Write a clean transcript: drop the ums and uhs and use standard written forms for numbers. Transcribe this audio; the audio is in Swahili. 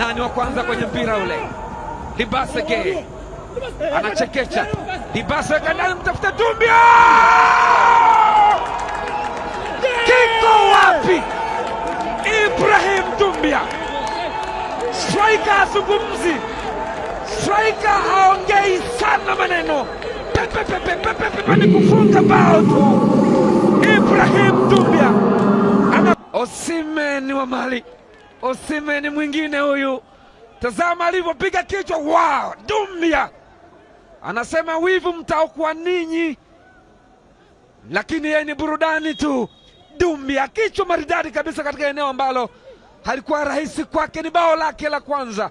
nani wa kwanza kwenye mpira ule. Libaseke anachekecha, Libaseke ndani, mtafuta Doumbia, kiko wapi? Ibrahim Doumbia, striker azungumzi, striker haongei sana maneno, ni kufunga bao tu. Ibrahim Doumbia Osimhen wa Mali, Osimhen mwingine huyu, tazama alivyopiga kichwa. Wow, Doumbia anasema wivu mtaokuwa ninyi, lakini yeye ni burudani tu. Doumbia kichwa maridadi kabisa katika eneo ambalo halikuwa rahisi kwake, ni bao lake la kwanza.